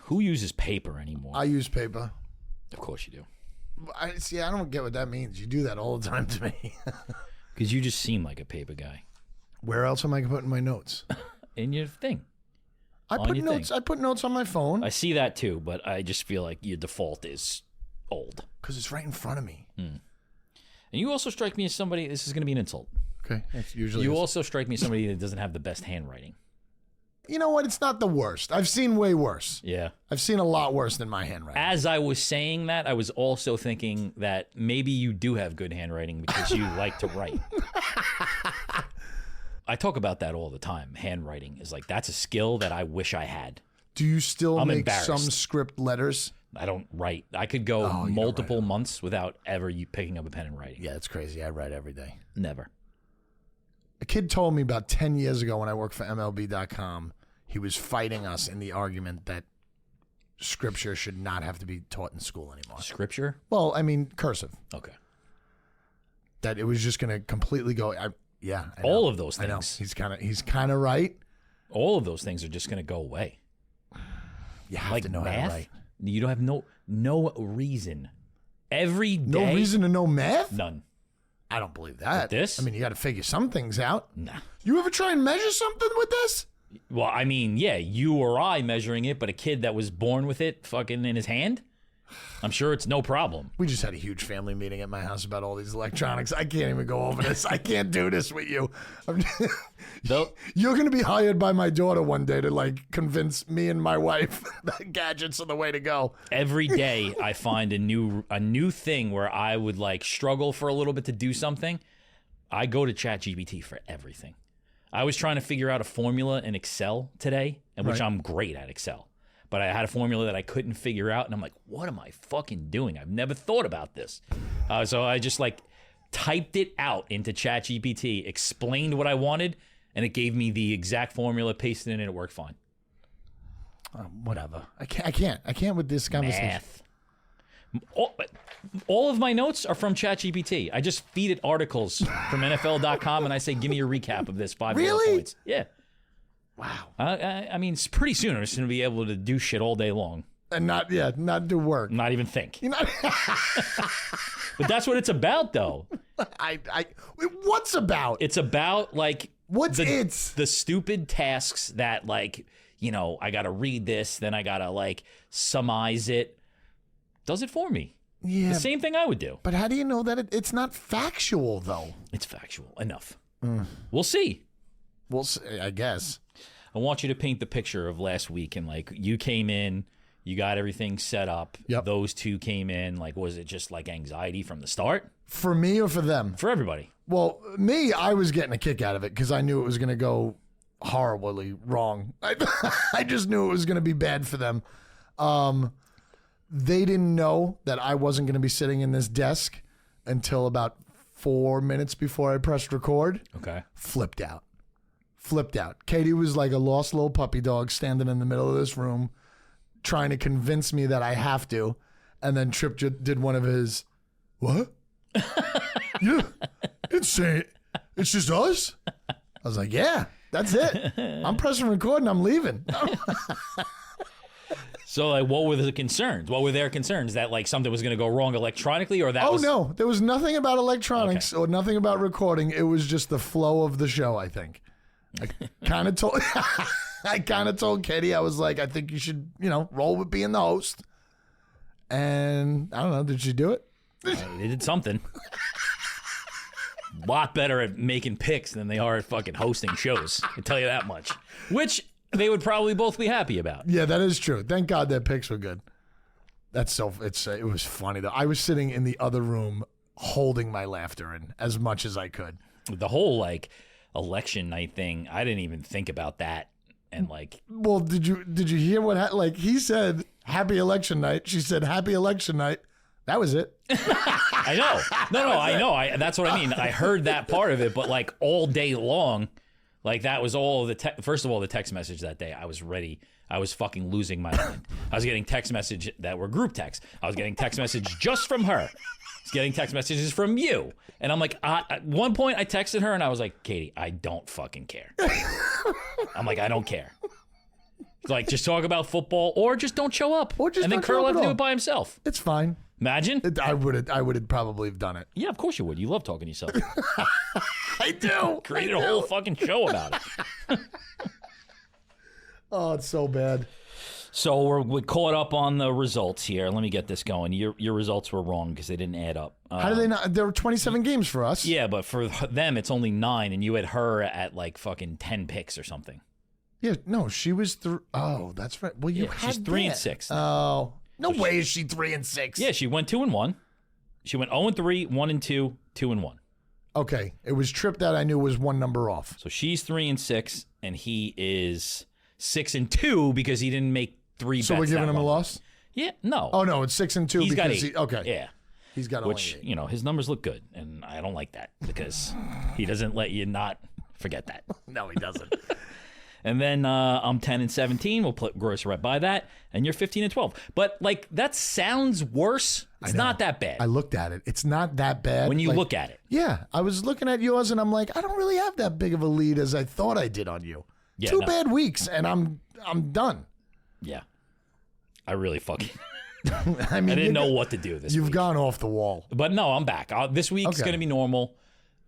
Who uses paper anymore? I use paper. Of course you do. I don't get what that means. You do that all the time to me. Because you just seem like a paper guy. Where else am I putting my notes? In your thing. I put notes on my phone. I see that too, but I just feel like your default is old. Because it's right in front of me. And you also strike me as somebody, this is going to be an insult. Okay. That's usually You also strike me as somebody that doesn't have the best handwriting. You know what? It's not the worst. I've seen way worse. Yeah. I've seen a lot worse than my handwriting. As I was saying that, I was also thinking that maybe you do have good handwriting because you like to write. I talk about that all the time. Handwriting is like, that's a skill that I wish I had. Do you still I'm make embarrassed. some script letters? I don't write. I could go multiple months without ever you picking up a pen and writing. Yeah, it's crazy. I write every day. Never. A kid told me about 10 years ago when I worked for MLB.com, he was fighting us in the argument that scripture should not have to be taught in school anymore. Scripture? Well, I mean, cursive. Okay. That it was just going to completely go. I know. All of those I know. things. He's kind of right. All of those things are just going to go away. You have Like to know math? how to write. You don't have no reason. Every day. No reason to know math? None. I don't believe that. With this? I mean, you got to figure some things out. Nah. You ever try and measure something with this? Well, I mean, yeah, you or I measuring it, but a kid that was born with it fucking in his hand, I'm sure it's no problem. We just had a huge family meeting at my house about all these electronics. I can't even go over this. I can't do this with you. You're going to be hired by my daughter one day to like convince me and my wife that gadgets are the way to go. Every day I find a new thing where I would like struggle for a little bit to do something. I go to ChatGPT for everything. I was trying to figure out a formula in Excel today, and which I'm great at Excel. But I had a formula that I couldn't figure out, and I'm like, what am I fucking doing? I've never thought about this. So I just like typed it out into ChatGPT, explained what I wanted, and it gave me the exact formula, pasted it in, and it worked fine. Whatever. I can't with this conversation. Math. All of my notes are from ChatGPT. I just feed it articles from NFL.com, and I say, give me a recap of this 5 bullet points. Yeah. Wow. I mean, pretty soon I'm just going to be able to do shit all day long. And not do work. Not even think. You're not But that's what it's about, though. What's about? It's about, like... The stupid tasks that, like, you know, I got to read this, then I got to, like, summarize it. Does it for me. Yeah. The same thing I would do. But how do you know that it's not factual, though? It's factual. Enough. We'll see. We'll see, I guess. I want you to paint the picture of last week, and like you came in, you got everything set up. Yep. Those two came in. Like, was it just like anxiety from the start? For me or for them? For everybody. Well, me, I was getting a kick out of it because I knew it was going to go horribly wrong. I just knew it was going to be bad for them. They didn't know that I wasn't going to be sitting in this desk until about 4 minutes before I pressed record. Okay. Flipped out. Katie was like a lost little puppy dog standing in the middle of this room trying to convince me that I have to. And then Trip did one of his, what? Yeah, it's just us? I was like, yeah, that's it. I'm pressing record and I'm leaving. So, like, what were the concerns? What were their concerns? That, like, something was going to go wrong electronically, or that was... no. There was nothing about electronics or nothing about recording. It was just the flow of the show, I think. I kind of told Katie, I was like, I think you should, roll with being the host. And I don't know, did she do it? They did something. A lot better at making picks than they are at fucking hosting shows. I can tell you that much. Which they would probably both be happy about. Yeah, that is true. Thank God their picks were good. It was funny though. I was sitting in the other room holding my laughter in as much as I could. The whole like election night thing, I didn't even think about that. And like, well, did you hear what like he said happy election night? She said happy election night. That was it. I know. No, I know. That's what I mean. I heard that part of it, but like all day long, like that was all first of all, the text message that day, I was ready. I was fucking losing my mind. I was getting text message that were group texts. I was getting text message just from her. I was getting text messages from you. And I'm like, at one point I texted her and I was like, Katie, I don't fucking care. I'm like, I don't care. Like, just talk about football, or just don't show up. Or just and then don't Kurt show will up have at to do all. it by himself. It's fine. Imagine. I would probably have done it. Yeah, of course you would. You love talking to yourself. I do. Created a whole fucking show about it. Oh, it's so bad. So we caught up on the results here. Let me get this going. Your results were wrong because they didn't add up. How do they not? There were 27 games for us. Yeah, but for them, it's only 9, and you had her at like fucking 10 picks or something. Yeah, no, she was oh, that's right. Well, you had she's 3 and that. 6. Oh, no way is she 3 and 6. Yeah, she went 2 and 1. She went 0 and 3, 1 and 2, 2 and 1. Okay, it was Tripp that I knew was one number off. So she's 3 and 6, and he is 6 and 2 because he didn't make 3 bets. So we're giving him a month. loss? Yeah, no. Oh no, it's 6 and 2 He's got because 8. okay. Yeah. He's got Which, only 8. his numbers look good, and I don't like that because he doesn't let you not forget that. No, he doesn't. And then I'm 10 and 17. We'll put gross right by that. And you're 15 and 12. But, like, that sounds worse. It's not that bad. I looked at it. It's not that bad. When you look at it. Yeah, I was looking at yours and I'm like, I don't really have that big of a lead as I thought I did on you. Yeah, 2 no. bad weeks and I'm done. Yeah. I really fucking... I mean, I didn't know what to do this You've week. gone off the wall. But no, I'm back. This week's Okay. going to be normal.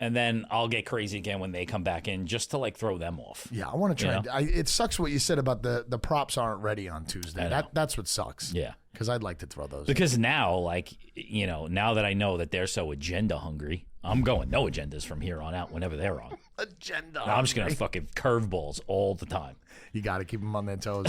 And then I'll get crazy again when they come back in just to, like, throw them off. Yeah, I want to try. You know? It sucks what you said about the props aren't ready on Tuesday. That's what sucks. Yeah. Because I'd like to throw those. Because now, like, now that I know that they're so agenda hungry, I'm going no agendas from here on out whenever they're on. Agenda. I'm just going to fucking curveballs all the time. You got to keep them on their toes.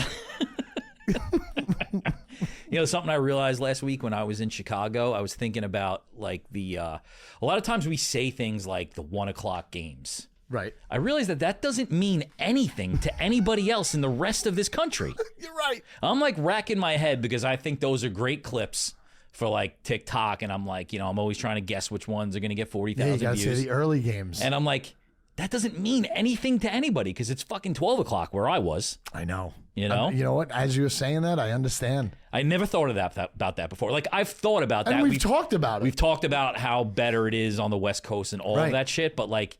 Something I realized last week when I was in Chicago, I was thinking about, like, a lot of times we say things like the 1 o'clock games. Right. I realized that doesn't mean anything to anybody else in the rest of this country. You're right. I'm, like, racking my head because I think those are great clips for, like, TikTok, and I'm like, I'm always trying to guess which ones are going to get 40,000 You got to views. say the early games. And I'm like, that doesn't mean anything to anybody because it's fucking 12 o'clock where I was. I know. You know? You know what? As you were saying that, I understand. I never thought of about that before. Like, I've thought about that. And we've talked about it. We've talked about how better it is on the West Coast and all of Right. that shit, but, like,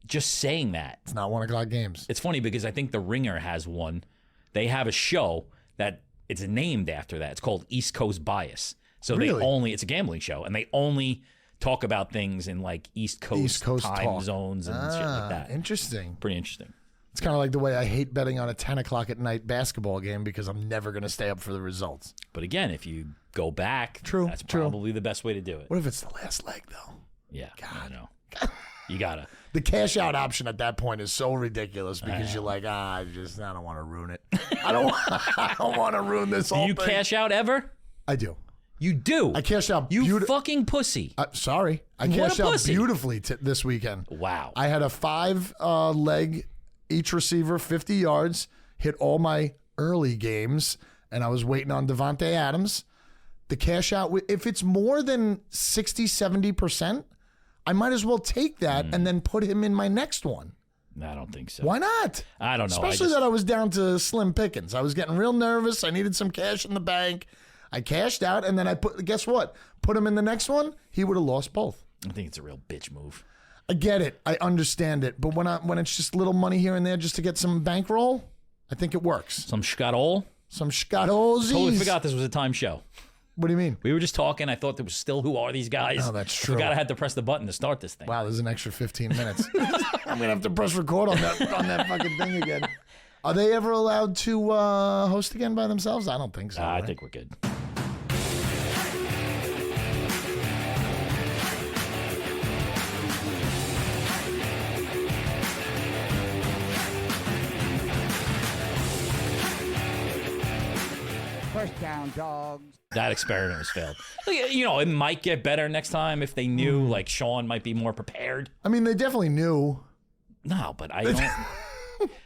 just saying that. It's not 1 o'clock games. It's funny because I think The Ringer has one. They have a show that it's named after that. It's called East Coast Bias. So Really? it's a gambling show, and they only talk about things in, like, East Coast time talk. zones and shit like that. Interesting. Pretty interesting. It's kind of like the way I hate betting on a 10 o'clock at night basketball game because I'm never going to stay up for the results. But again, if you go back, True, that's true. probably the best way to do it. What if it's the last leg, though? Yeah, I know. You gotta. The cash out option at that point is so ridiculous because you're like, I don't want to ruin it. I don't want to ruin this whole Do you thing. cash out ever? I do. You do. I cashed out. You fucking pussy. Sorry. I What a cashed out pussy. beautifully this weekend. Wow. I had a 5 leg, each receiver, 50 yards, hit all my early games, and I was waiting on Devontae Adams. The cash out, if it's more than 60, 70%, I might as well take that and then put him in my next one. I don't think so. Why not? I don't know. Especially that I was down to slim pickings. I was getting real nervous. I needed some cash in the bank. I cashed out, and then guess what? Put him in the next one. He would have lost both. I think it's a real bitch move. I get it. I understand it. But when it's just little money here and there just to get some bankroll, I think it works. Some schkadol. Some scatolzies. Totally forgot this was a time show. What do you mean? We were just talking. I thought there was still who are these guys? Oh, that's I true. forgot I had to press the button to start this thing. Wow, there's an extra 15 minutes. I'm gonna have to press record on that fucking thing again. Are they ever allowed to host again by themselves? I don't think so. I right? think we're good. First down, dogs. That experiment was failed. It might get better next time if they knew, like, Sean might be more prepared. I mean, they definitely knew. No, but I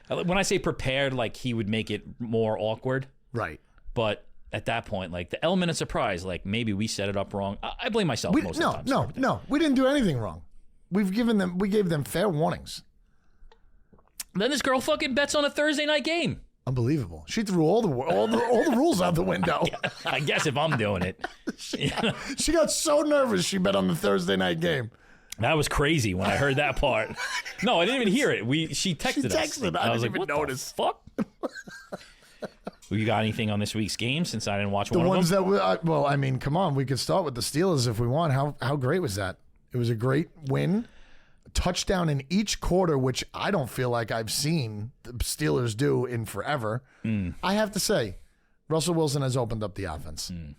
don't. When I say prepared, like, he would make it more awkward. Right. But at that point, like, the element of surprise, like, maybe we set it up wrong. I blame myself most of the time. No. We didn't do anything wrong. We gave them fair warnings. Then this girl fucking bets on a Thursday night game. Unbelievable. She threw all the rules out the window. I guess if I'm doing it. She got so nervous she bet on the Thursday night game. That was crazy when I heard that part. No, I didn't even hear it. She texted us. I was didn't like, even what notice. the fuck? You got anything on this week's game since I didn't watch The one ones of them? that well, I mean, come on, we could start with the Steelers if we want. How great was that? It was a great win. Touchdown in each quarter, which I don't feel like I've seen the Steelers do in forever. I have to say, Russell Wilson has opened up the offense. And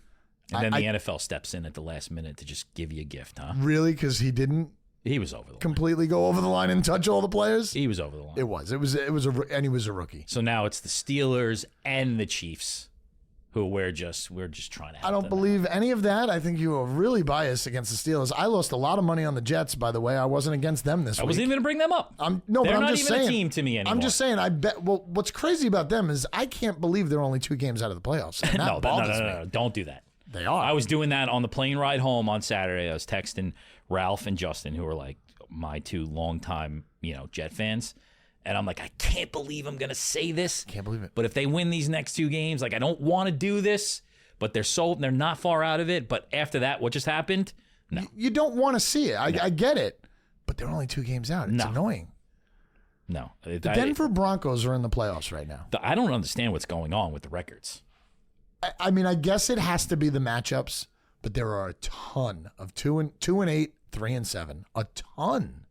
then the NFL steps in at the last minute to just give you a gift, huh? Really? Because he didn't He was over the line. completely go over the line and touch all the players? He was over the line. It was, and he was a rookie. So now it's the Steelers and the Chiefs who we're just trying to help I don't them believe any of that. I think you are really biased against the Steelers. I lost a lot of money on the Jets, by the way. I wasn't against them this I week. wasn't even going to bring them up. But They're I'm not just even saying, a team to me anymore. I'm just saying, I bet. Well, what's crazy about them is I can't believe they're only 2 games out of the playoffs. And that bothers me. No, don't do that. They are. I was doing that on the plane ride home on Saturday. I was texting Ralph and Justin, who are like my 2 longtime, Jet fans. And I'm like, I can't believe I'm going to say this. Can't believe it. But if they win these next 2 games, like I don't want to do this, but they're not far out of it. But after that, what just happened? No. You don't want to see it. I get it. But they're only 2 games out. It's annoying. No. The Denver Broncos are in the playoffs right now. I don't understand what's going on with the records. I mean, I guess it has to be the matchups, but there are a ton of 2 and 8, 3 and 7. A ton.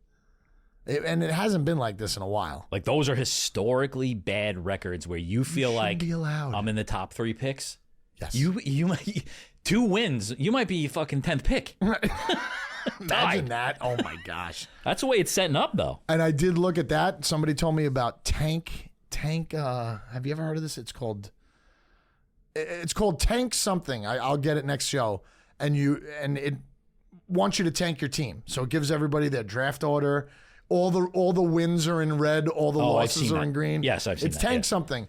And it hasn't been like this in a while. Like those are historically bad records where you feel like be allowed. I'm in the top 3 picks. Yes. You might 2 wins. You might be fucking 10th pick. Imagine that. Oh my gosh. That's the way it's setting up, though. And I did look at that. Somebody told me about Tank. Have you ever heard of this? It's called Tank something. I'll get it next show. And it wants you to tank your team. So it gives everybody their draft order. All the wins are in red. All the losses are in green. Yes, I've seen it's that. It's Tank yeah. something.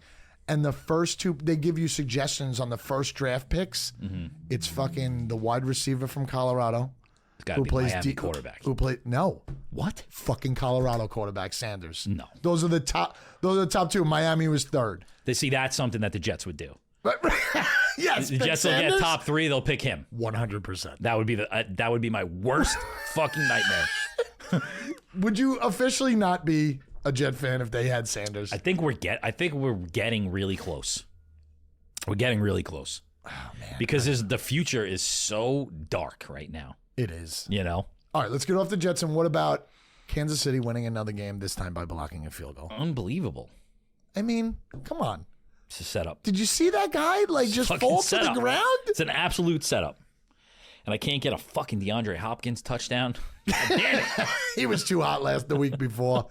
And the first 2, they give you suggestions on the first draft picks. Mm-hmm. It's fucking the wide receiver from Colorado. It's got to be Miami quarterback. No. What? Fucking Colorado quarterback, Sanders. No. Those are the top 2. Miami was 3rd. See, that's something that the Jets would do. Yes, the Jets will get top 3. They'll pick him. 100%. That would be my worst fucking nightmare. Would you officially not be a Jet fan if they had Sanders? I think we're getting really close. We're getting really close. Oh man. Because the future is so dark right now. It is. All right, let's get off the Jets. And what about Kansas City winning another game, this time by blocking a field goal? Unbelievable. I mean, come on. It's a setup. Did you see that guy just fall to the ground? It's an absolute setup. And I can't get a fucking DeAndre Hopkins touchdown. God damn it. He was too hot the week before.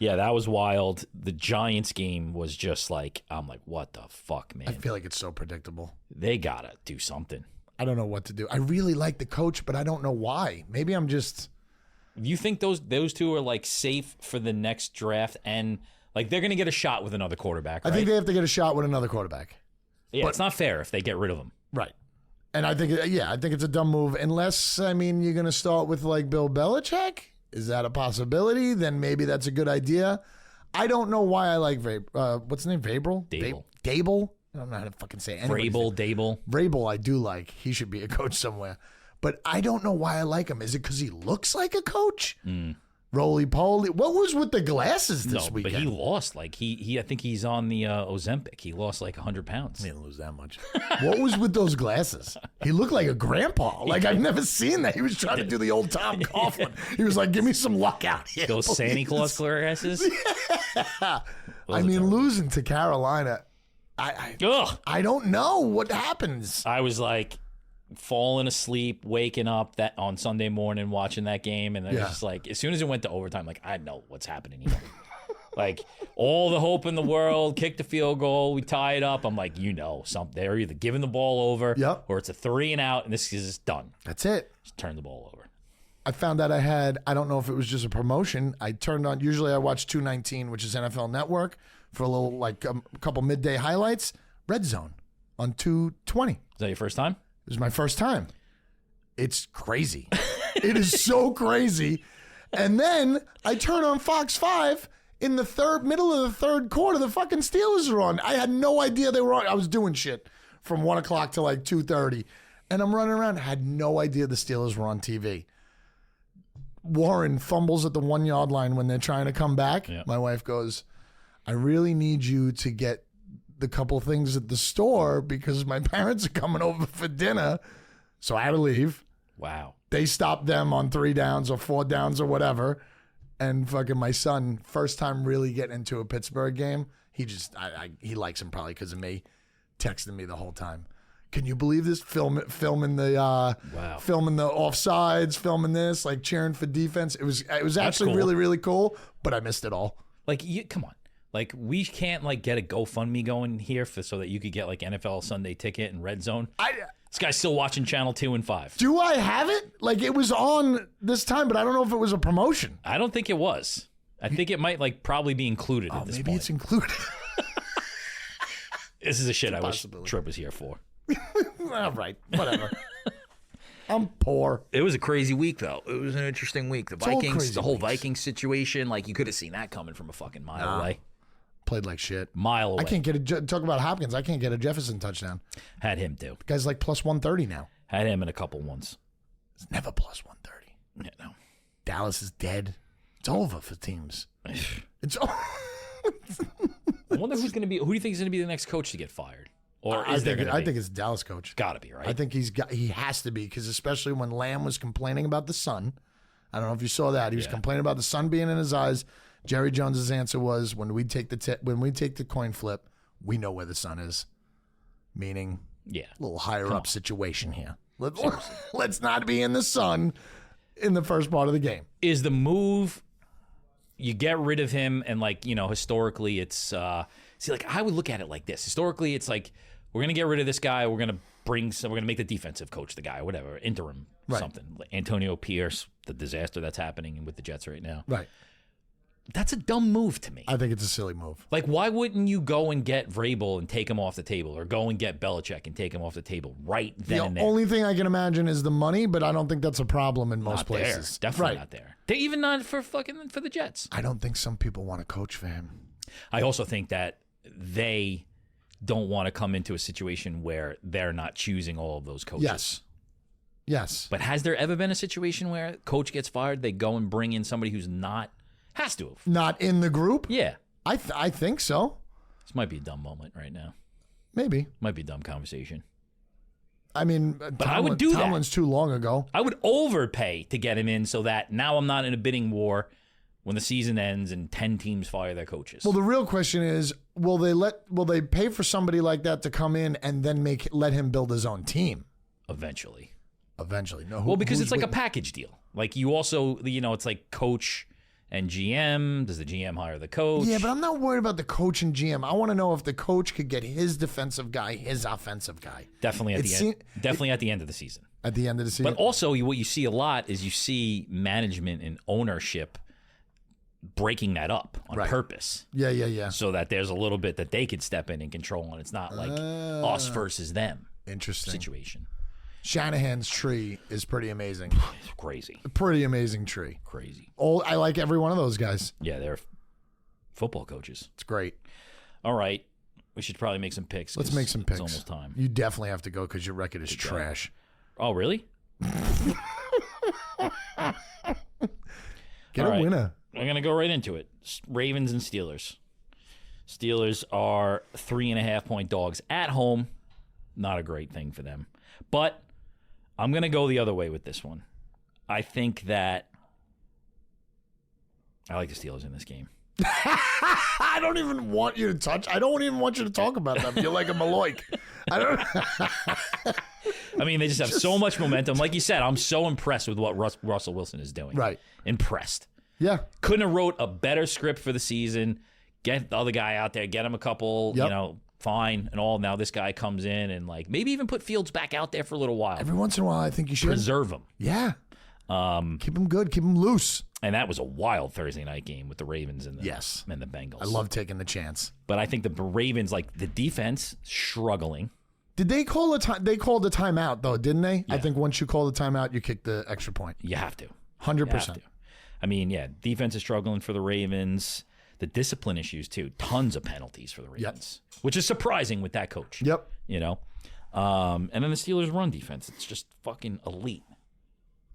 Yeah, that was wild. The Giants game was just like, I'm like, what the fuck, man? I feel like it's so predictable. They got to do something. I don't know what to do. I really like the coach, but I don't know why. Maybe I'm just... You think those 2 are like safe for the next draft and like they're going to get a shot with another quarterback, right? I think they have to get a shot with another quarterback. Yeah, it's not fair if they get rid of him. Right. And I think it's a dumb move unless, you're going to start with like Bill Belichick. Is that a possibility? Then maybe that's a good idea. I don't know why I like what's his name? Vrabel? Dable? I don't know how to fucking say it. Dable. Vrabel I do like. He should be a coach somewhere. But I don't know why I like him. Is it because he looks like a coach? Roly-poly. What was with the glasses this weekend? But he lost. Like I think he's on the Ozempic. He lost like 100 pounds. He didn't lose that much. What was with those glasses? He looked like a grandpa. Like I've never seen that. He was trying to do the old Tom Coughlin. He was like, "Give me some luck out here." Those please. Santa Claus glasses. Yeah. Losing to Carolina. I don't know what happens. I was like falling asleep, waking up that on Sunday morning, watching that game, and then it's just like as soon as it went to overtime, like I know what's happening here. Like all the hope in the world, kick the field goal, we tie it up. I'm like, something. They're either giving the ball over, or it's a 3 and out, and this is done. That's it. Just turn the ball over. I found out I don't know if it was just a promotion. I turned on. Usually I watch 219, which is NFL Network, for a little like a couple midday highlights. Red Zone on 220. Is that your first time? It was my first time. It's crazy. It is so crazy. And then I turn on Fox 5 in the middle of the third quarter. The fucking Steelers are on. I had no idea they were on. I was doing shit from 1 o'clock to like 2:30. And I'm running around. I had no idea the Steelers were on TV. Warren fumbles at the 1 yard line when they're trying to come back. Yep. My wife goes, I really need you to get the couple things at the store because my parents are coming over for dinner. So I had to leave. Wow. They stopped them on 3 downs or 4 downs or whatever. And fucking my son, first time really getting into a Pittsburgh game, he just, he likes him probably because of me, texting me the whole time. Can you believe this? Filming the filming the offsides, filming this, like cheering for defense. It was actually cool. really, really cool, but I missed it all. Like, come on. Like, we can't, like, get a GoFundMe going here so that you could get, like, NFL Sunday Ticket and Red Zone. This guy's still watching Channel 2 and 5. Do I have it? Like, it was on this time, but I don't know if it was a promotion. I don't think it was. I think it might, like, probably be included at this point. Maybe it's included. This is the shit I wish Trip was here for. All right, whatever. I'm poor. It was a crazy week, though. It was an interesting week. The Vikings, the whole weeks. Vikings situation, like, you could have seen that coming from a fucking mile away. Played like shit. Mile away. I can't get talk about Hopkins. I can't get a Jefferson touchdown. Had him, too. Guy's like plus 130 now. Had him in a couple ones. It's never plus 130. Yeah, no. Dallas is dead. It's over for teams. It's over. I wonder who's going to be. Who do you think is going to be the next coach to get fired? Or I think it's Dallas coach. Got to be, right? I think he has to be because especially when Lamb was complaining about the sun. I don't know if you saw that. He was complaining about the sun being in his eyes. Jerry Jones's answer was when we take the coin flip, we know where the sun is. Meaning, a little higher up situation here. Let's not be in the sun in the first part of the game. Is the move you get rid of him and, like, you know, historically it's see, like, I would look at it like this. Historically, it's like we're gonna get rid of this guy, we're gonna make the defensive coach the guy, whatever, interim something. Like Antonio Pierce, the disaster that's happening with the Jets right now. Right. That's a dumb move to me. I think it's a silly move. Like, why wouldn't you go and get Vrabel and take him off the table, or go and get Belichick and take him off the table right then and there? The only thing I can imagine is the money, but I don't think that's a problem in most places. There. Definitely not there. They're even not for the Jets. I don't think some people want to coach for him. I also think that they don't want to come into a situation where they're not choosing all of those coaches. Yes. But has there ever been a situation where a coach gets fired, they go and bring in somebody who's not? Has to have. Not in the group? Yeah. I think so. This might be a dumb moment right now. Maybe. Might be a dumb conversation. I mean, but I would do that. Tomlin's too long ago. I would overpay to get him in so that now I'm not in a bidding war when the season ends and 10 teams fire their coaches. Well, the real question is, will they pay for somebody like that to come in and then let him build his own team? Eventually. No. Well, because it's like a package deal. Like, you also, you know, it's like coach and GM. Does the GM hire the coach? Yeah, but I'm not worried about the coach and GM. I want to know if the coach could get his defensive guy, his offensive guy. Definitely at the end. Definitely at the end of the season. At the end of the season. But also, what you see a lot is you see management and ownership breaking that up on purpose. Yeah. So that there's a little bit that they could step in and control, and it's not like us versus them. Interesting Situation. Shanahan's tree is pretty amazing. It's crazy. A pretty amazing tree. Crazy. I like every one of those guys. Yeah, they're football coaches. It's great. All right. We should probably make some picks. Let's make some picks. It's almost time. You definitely have to go because your record is trash. Oh, really? Get a winner. I'm going to go right into it. Ravens and Steelers. Steelers are 3.5-point dogs at home. Not a great thing for them. But I'm going to go the other way with this one. I think that I like the Steelers in this game. I don't even want you to touch. I don't even want you to talk about them. You're like a Maloik. I don't. I mean, they just have so much momentum. Like you said, I'm so impressed with what Russell Wilson is doing. Right. Impressed. Yeah. Couldn't have wrote a better script for the season. Get the other guy out there. Get him a couple, fine and all. Now this guy comes in and, like, maybe even put Fields back out there for a little while. Every once in a while, I think you should. Preserve him. Yeah. Keep him good. Keep him loose. And that was a wild Thursday night game with the Ravens and the Bengals. I love taking the chance. But I think the Ravens, like, the defense, struggling. Did they call a time? They called a timeout, though, didn't they? Yeah. I think once you call the timeout, you kick the extra point. You have to. 100%. I mean, yeah, defense is struggling for the Ravens. The discipline issues, too. Tons of penalties for the Ravens, which is surprising with that coach. Yep. You know? And then the Steelers' run defense. It's just fucking elite.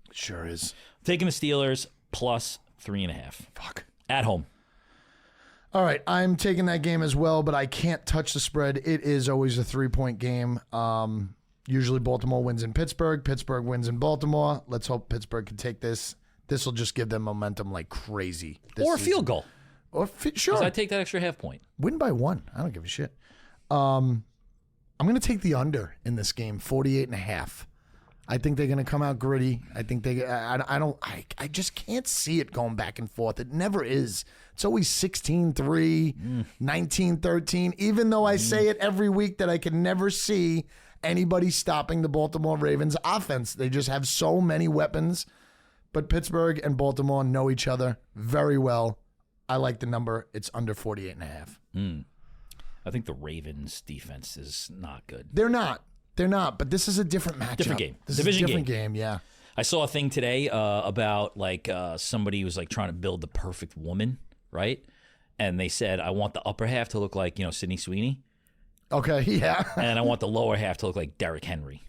It sure is. Taking the Steelers plus 3.5. Fuck. At home. All right, I'm taking that game as well, but I can't touch the spread. It is always a 3-point game. Usually Baltimore wins in Pittsburgh. Pittsburgh wins in Baltimore. Let's hope Pittsburgh can take this. This will just give them momentum like crazy. Or a season. field goal. Or sure. I take that extra half point. Win by 1. I don't give a shit. I'm going to take the under in this game, 48.5. I think they're going to come out gritty. I think I just can't see it going back and forth. It never is. It's always 16-3, 19-13, even though I say it every week that I can never see anybody stopping the Baltimore Ravens offense. They just have so many weapons. But Pittsburgh and Baltimore know each other very well. I like the number. It's under 48.5. I think the Ravens defense is not good. They're not. But this is a different matchup. Different game. This Division is a different game, yeah. I saw a thing today about like somebody was like trying to build the perfect woman, right? And they said, I want the upper half to look like, Sydney Sweeney. Okay, yeah. And I want the lower half to look like Derrick Henry.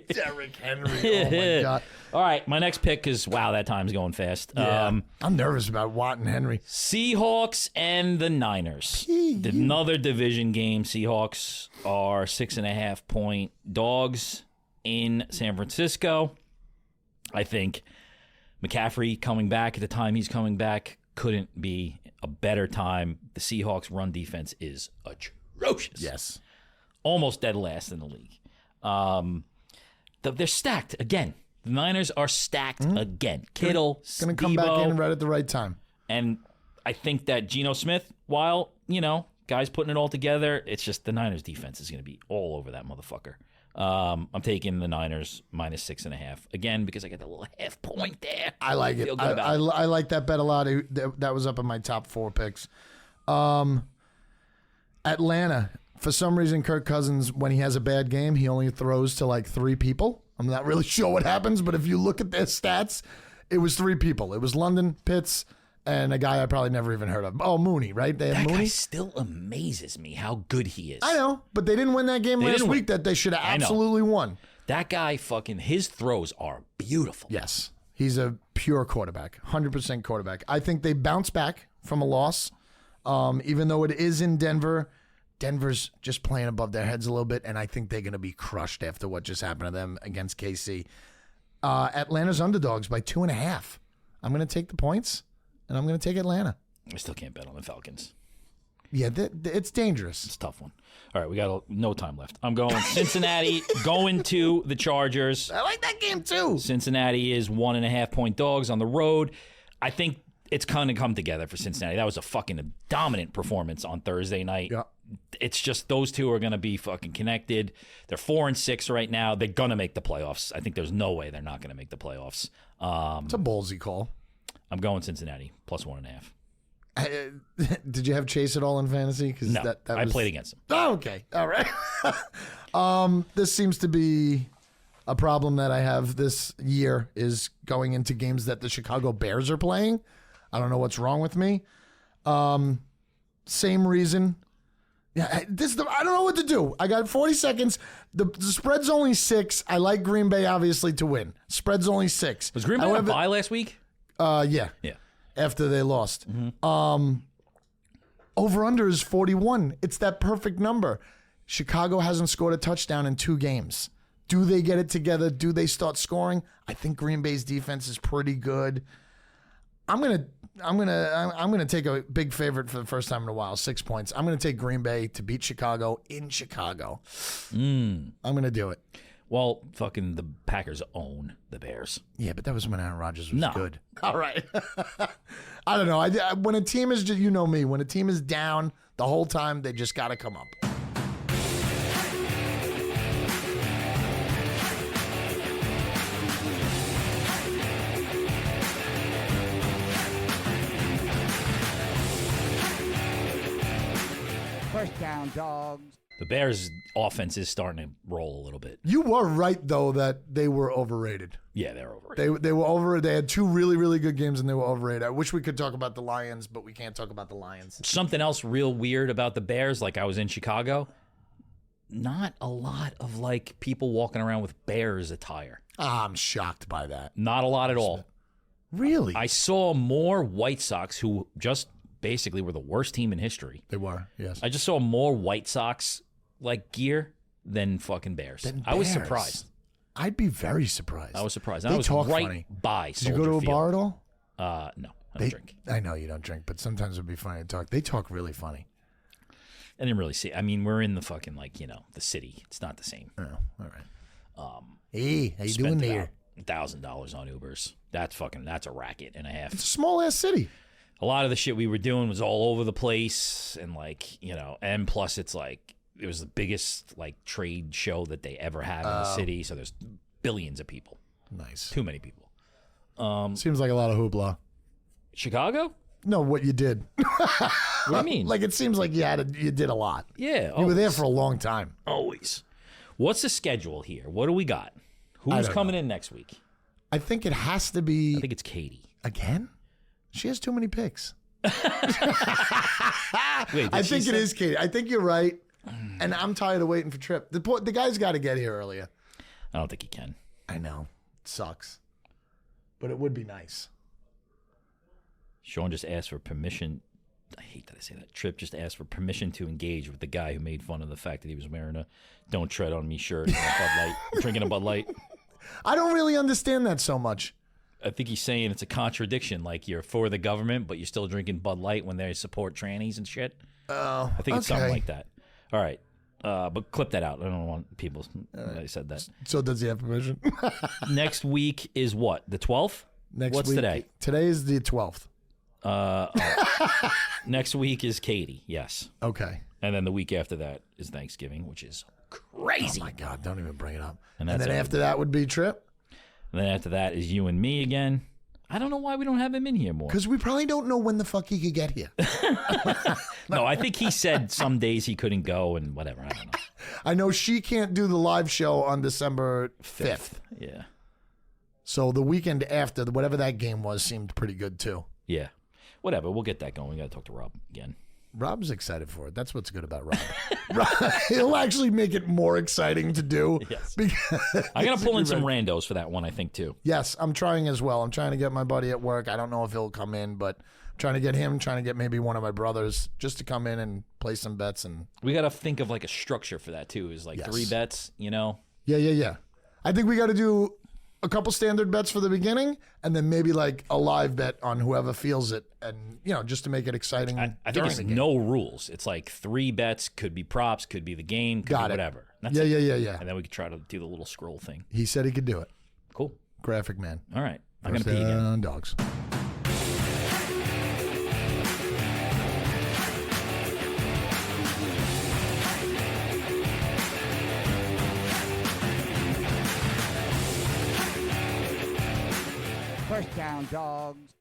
Derrick Henry. Oh, my God. All right, my next pick is, wow, that time's going fast. Yeah. I'm nervous about Watt and Henry. Seahawks and the Niners. Another division game. Seahawks are 6.5-point dogs in San Francisco. I think McCaffrey coming back at the time he's coming back couldn't be a better time. The Seahawks run defense is atrocious. Yes. Almost dead last in the league. They're stacked again. The Niners are stacked again. Kittle, Going to come back in right at the right time. And I think that Geno Smith, while, guys putting it all together, it's just the Niners defense is going to be all over that motherfucker. I'm taking the Niners minus 6.5 again because I got the little half point there. I like it. I like that bet a lot. That was up in my top 4 picks. Atlanta. For some reason, Kirk Cousins, when he has a bad game, he only throws to like 3 people. I'm not really sure what happens, but if you look at their stats, it was 3 people. It was London, Pitts, and a guy I probably never even heard of. Oh, Mooney, right? They have that Mooney. Guy still amazes me how good he is. I know, but they didn't win that game last week that they should have absolutely won. That guy his throws are beautiful. Yes. He's a pure quarterback, 100% quarterback. I think they bounce back from a loss, even though it is in Denver. Denver's just playing above their heads a little bit, and I think they're going to be crushed after what just happened to them against KC. Atlanta's underdogs by 2.5. I'm going to take the points, and I'm going to take Atlanta. I still can't bet on the Falcons. Yeah, it's dangerous. It's a tough one. All right, we got no time left. I'm going Cincinnati, going to the Chargers. I like that game, too. Cincinnati is 1.5-point dogs on the road. I think it's kind of come together for Cincinnati. That was a fucking dominant performance on Thursday night. Yeah. It's just those two are going to be fucking connected. They're 4-6 right now. They're going to make the playoffs. I think there's no way they're not going to make the playoffs. It's a ballsy call. I'm going Cincinnati, plus 1.5. Did you have Chase at all in fantasy? No, I played against him. Oh, okay. All right. This seems to be a problem that I have this year is going into games that the Chicago Bears are playing. I don't know what's wrong with me. Same reason. Yeah, I don't know what to do. I got 40 seconds. The spread's only 6. I like Green Bay, obviously, to win. Spread's only 6. Was Green Bay on a bye last week? Yeah. Yeah. After they lost. Over-under is 41. It's that perfect number. Chicago hasn't scored a touchdown in 2 games. Do they get it together? Do they start scoring? I think Green Bay's defense is pretty good. I'm gonna take a big favorite for the first time in a while, 6 points. I'm gonna take Green Bay to beat Chicago in Chicago. I'm gonna do it. Well, fucking the Packers own the Bears. Yeah, but that was when Aaron Rodgers was good. All right. I don't know. When a team is, you know me, when a team is down the whole time, they just got to come up. First down, dogs. The Bears' offense is starting to roll a little bit. You were right, though, that they were overrated. Yeah, they're overrated. They were over. They had 2 really, really good games, and they were overrated. I wish we could talk about the Lions, but we can't talk about the Lions. Something else real weird about the Bears, like I was in Chicago, not a lot of like people walking around with Bears attire. I'm shocked by that. Not a lot at all. Really? I saw more White Sox, who just basically were the worst team in history. They were, yes. I just saw more White Sox like gear than fucking Bears. I was surprised. I'd be very surprised. I was surprised. They I was talk right funny. by Did you Soldier go to a Field. bar at all? No, I don't drink. I know you don't drink, but sometimes it'd be funny to talk. They talk really funny. I didn't really see. I mean, we're in the fucking the city. It's not the same. Oh, all right. Hey, how you doing there? $1,000 on Ubers. That's a racket and a half. It's a small ass city. A lot of the shit we were doing was all over the place, and and plus it was the biggest trade show that they ever had in the city. So there's billions of people. Nice. Too many people. Seems like a lot of hoopla. Chicago? No, what you did. What do you mean? It seems like you did a lot. Yeah. You were there for a long time. Always. What's the schedule here? What do we got? Who's coming in next week? I think it has to be. I think it's Katie. Again? She has too many picks. Wait, I think it is Katie. I think you're right. And I'm tired of waiting for Trip. The guy's got to get here earlier. I don't think he can. I know. It sucks. But it would be nice. Sean just asked for permission. I hate that I say that. Trip just asked for permission to engage with the guy who made fun of the fact that he was wearing a "Don't Tread on Me" shirt and a Bud Light, drinking a Bud Light. I don't really understand that so much. I think he's saying it's a contradiction. Like, you're for the government, but you're still drinking Bud Light when they support trannies and shit. Oh, I think it's something like that. All right. But clip that out. I don't want people that said that. So does he have permission? Next week is what? The 12th? What's week, today? Today is the 12th. Next week is Katie, yes. Okay. And then the week after that is Thanksgiving, which is crazy. Oh, my God. Don't even bring it up. And then after that would be Trip? And then after that is you and me again. I don't know why we don't have him in here more. Because we probably don't know when the fuck he could get here. No, I think he said some days he couldn't go and whatever. I don't know. I know she can't do the live show on December 5th. Yeah. So the weekend after, whatever that game was, seemed pretty good too. Yeah. Whatever. We'll get that going. We got to talk to Rob again. Rob's excited for it. That's what's good about Rob. He'll actually make it more exciting to do. Yes. I got to pull in some randos for that one, I think, too. Yes, I'm trying as well. I'm trying to get my buddy at work. I don't know if he'll come in, but I'm trying to get him, trying to get maybe one of my brothers just to come in and play some bets. And we got to think of a structure for that, too. Is 3 bets, Yeah. I think we got to do a couple standard bets for the beginning, and then maybe a live bet on whoever feels it, and just to make it exciting. I think it's no rules. It's 3 bets, could be props, could be the game, could be whatever. That's it. Yeah. And then we could try to do the little scroll thing. He said he could do it. Cool. Graphic man. All right. I'm going to pee again. Dogs. First down, dogs.